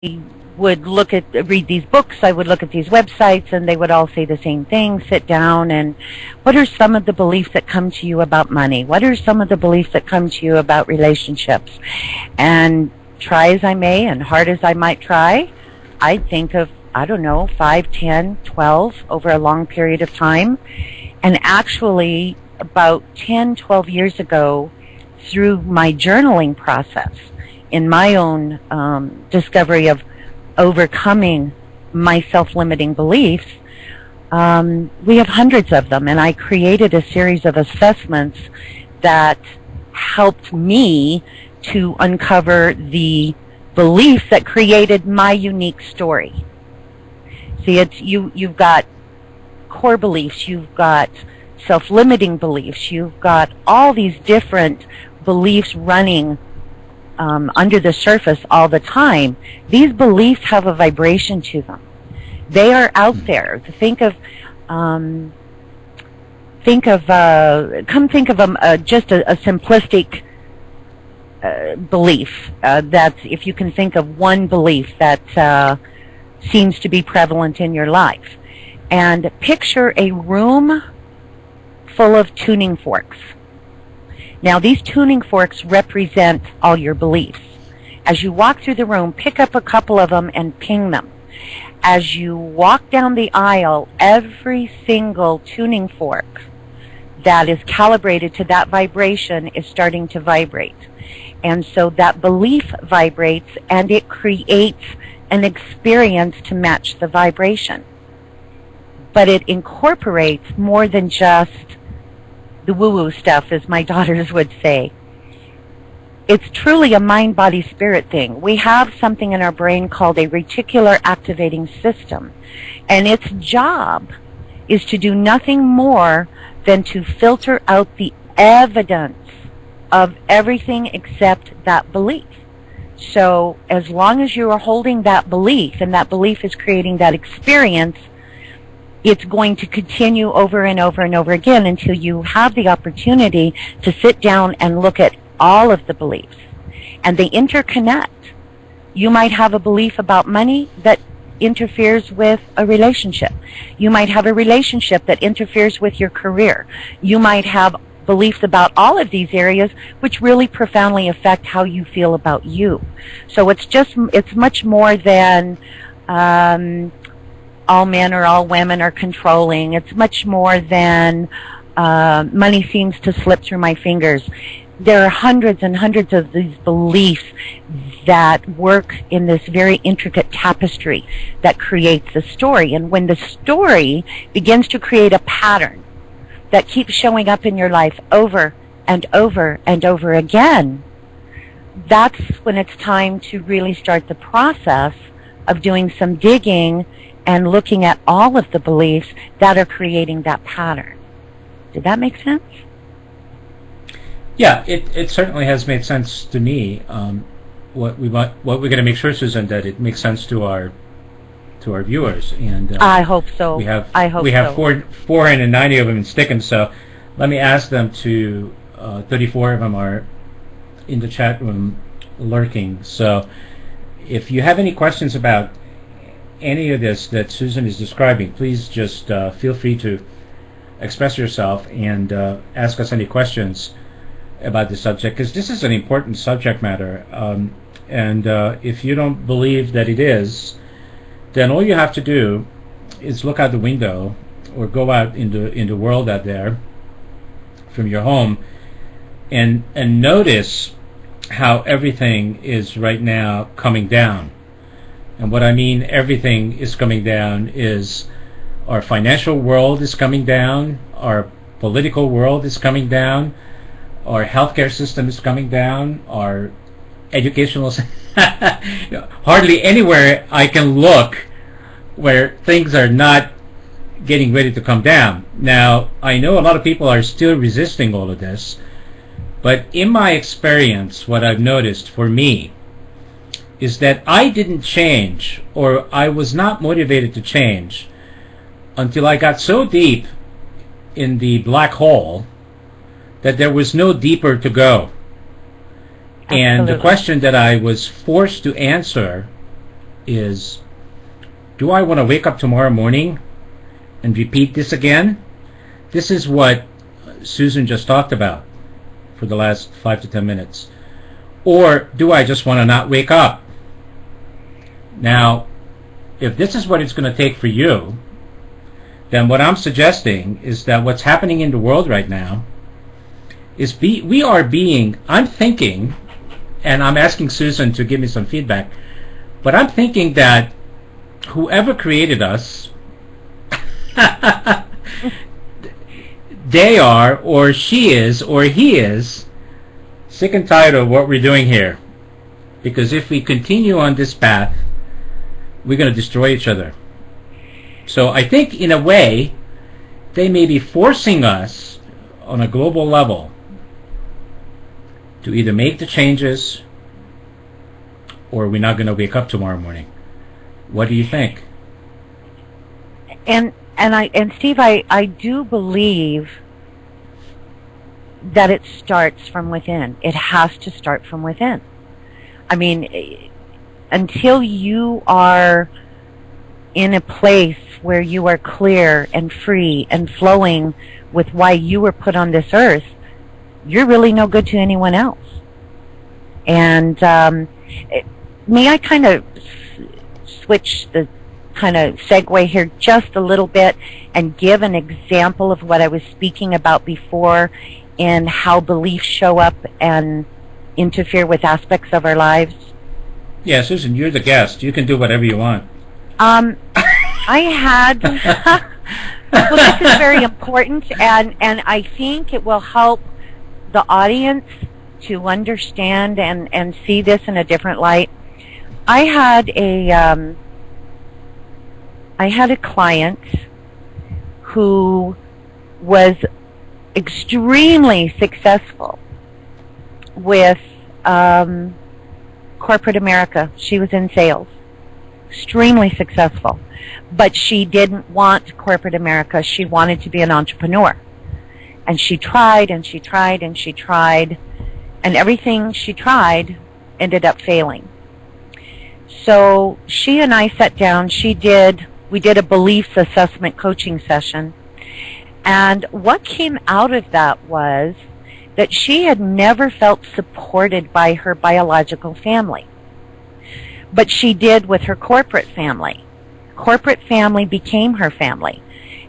would read these books, I would look at these websites, and they would all say the same thing. Sit down and what are some of the beliefs that come to you about money? What are some of the beliefs that come to you about relationships? And try as I may and hard as I might try, I'd think of, I don't know, 5, 10, 12 over a long period of time. And actually, about 10, 12 years ago, through my journaling process, in my own discovery of overcoming my self-limiting beliefs, we have hundreds of them, and I created a series of assessments that helped me to uncover the beliefs that created my unique story. See, you've got core beliefs, you've got self-limiting beliefs, you've got all these different beliefs running under the surface all the time. These beliefs have a vibration to them. They are out there. Think of just a simplistic belief. That's, if you can think of one belief that seems to be prevalent in your life, and picture a room full of tuning forks. Now, these tuning forks represent all your beliefs. As you walk through the room, pick up a couple of them and ping them. As you walk down the aisle, every single tuning fork that is calibrated to that vibration is starting to vibrate. And so that belief vibrates, and it creates an experience to match the vibration. But it incorporates more than just the woo-woo stuff, as my daughters would say. It's truly a mind-body-spirit thing. We have something in our brain called a reticular activating system, and its job is to do nothing more than to filter out the evidence of everything except that belief. So as long as you are holding that belief, and that belief is creating that experience, it's going to continue over and over and over again until you have the opportunity to sit down and look at all of the beliefs. And they interconnect. You might have a belief about money that interferes with a relationship. You might have a relationship that interferes with your career. You might have beliefs about all of these areas which really profoundly affect how you feel about you. So it's much more than all men or all women are controlling. It's much more than money seems to slip through my fingers. There are hundreds and hundreds of these beliefs that work in this very intricate tapestry that creates the story. And when the story begins to create a pattern that keeps showing up in your life over and over and over again, that's when it's time to really start the process of doing some digging and looking at all of the beliefs that are creating that pattern. Did that make sense? Yeah, it certainly has made sense to me. What we're going to make sure, Susan, that it makes sense to our viewers. And I hope so. We have 490 of them in Stickum, so let me ask them to. 34 of them are in the chat room lurking. So if you have any questions about any of this that Susan is describing, please just feel free to express yourself and ask us any questions about the subject, because this is an important subject matter, and if you don't believe that it is, then all you have to do is look out the window or go out in the world out there from your home and notice how everything is right now coming down. And what I mean everything is coming down is our financial world is coming down, our political world is coming down, our healthcare system is coming down, our educational hardly anywhere I can look where things are not getting ready to come down. Now, I know a lot of people are still resisting all of this, but in my experience, what I've noticed for me is that I didn't change, or I was not motivated to change until I got so deep in the black hole that there was no deeper to go. Absolutely. And the question that I was forced to answer is, do I want to wake up tomorrow morning and repeat this again? This is what Susan just talked about for the last 5 to 10 minutes. Or do I just want to not wake up? Now, if this is what it's going to take for you, then what I'm suggesting is that what's happening in the world right now is I'm thinking, and I'm asking Susan to give me some feedback, but I'm thinking that whoever created us, they are, or she is, or he is, sick and tired of what we're doing here. Because if we continue on this path, we're going to destroy each other. So I think, in a way, they may be forcing us on a global level to either make the changes or we're not going to wake up tomorrow morning. What do you think? And Steve, I do believe that it starts from within. It has to start from within. I mean, until you are in a place where you are clear and free and flowing with why you were put on this earth, you're really no good to anyone else. And may I kind of switch the kind of segue here just a little bit and give an example of what I was speaking about before in how beliefs show up and interfere with aspects of our lives? Yeah, Susan, you're the guest. You can do whatever you want. I had... well, this is very important, and I think it will help the audience to understand and see this in a different light. I had a client who was extremely successful with corporate America. She was in sales. Extremely successful. But she didn't want corporate America. She wanted to be an entrepreneur. And she tried and she tried and she tried, and everything she tried ended up failing. So she and I sat down. We did a beliefs assessment coaching session. And what came out of that was that she had never felt supported by her biological family. But she did with her corporate family. Corporate family became her family.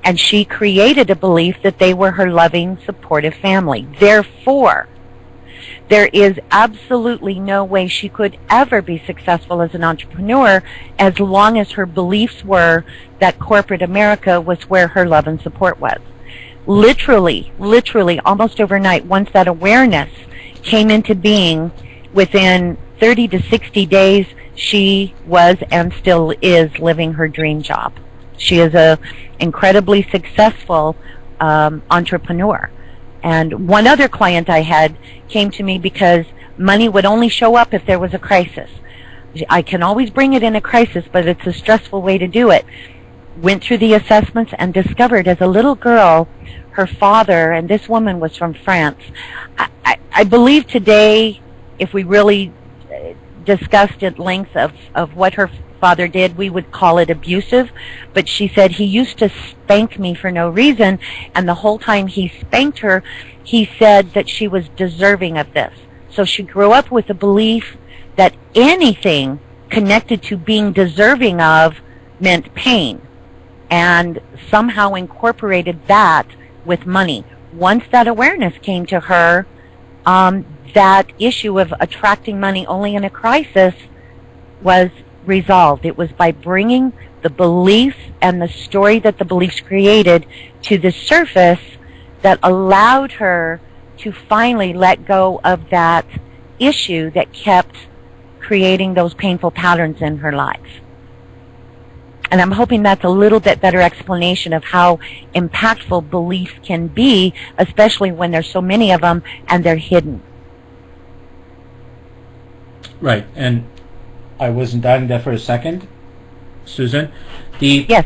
And she created a belief that they were her loving, supportive family. Therefore, there is absolutely no way she could ever be successful as an entrepreneur as long as her beliefs were that corporate America was where her love and support was. Literally, almost overnight, once that awareness came into being, within 30 to 60 days, she was and still is living her dream job. She is an incredibly successful entrepreneur. And one other client I had came to me because money would only show up if there was a crisis. I can always bring it in a crisis, but it's a stressful way to do it. Went through the assessments and discovered as a little girl, her father, and this woman was from France. I believe today, if we really discussed at length of what her father did, we would call it abusive. But she said he used to spank me for no reason, and the whole time he spanked her, he said that she was deserving of this. So she grew up with the belief that anything connected to being deserving of meant pain, and somehow incorporated that with money. Once that awareness came to her, that issue of attracting money only in a crisis was resolved. It was by bringing the belief and the story that the beliefs created to the surface that allowed her to finally let go of that issue that kept creating those painful patterns in her life. And I'm hoping that's a little bit better explanation of how impactful belief can be, especially when there's so many of them and they're hidden. Right, and I wasn't doubting that for a second, Susan. Yes.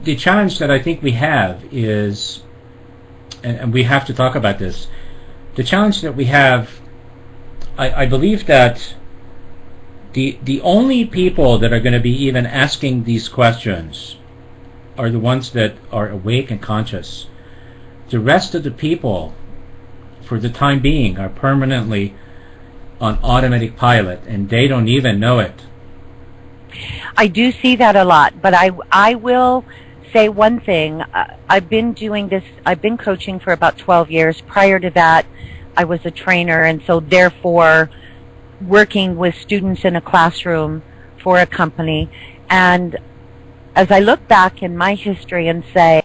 The challenge that I think we have is, and we have to talk about this, the challenge that we have, I believe that The only people that are going to be even asking these questions are the ones that are awake and conscious. The rest of the people, for the time being, are permanently on automatic pilot, and they don't even know it. I do see that a lot, but I will say one thing. I've been doing this, I've been coaching for about 12 years. Prior to that, I was a trainer, and so therefore working with students in a classroom for a company. And as I look back in my history and say,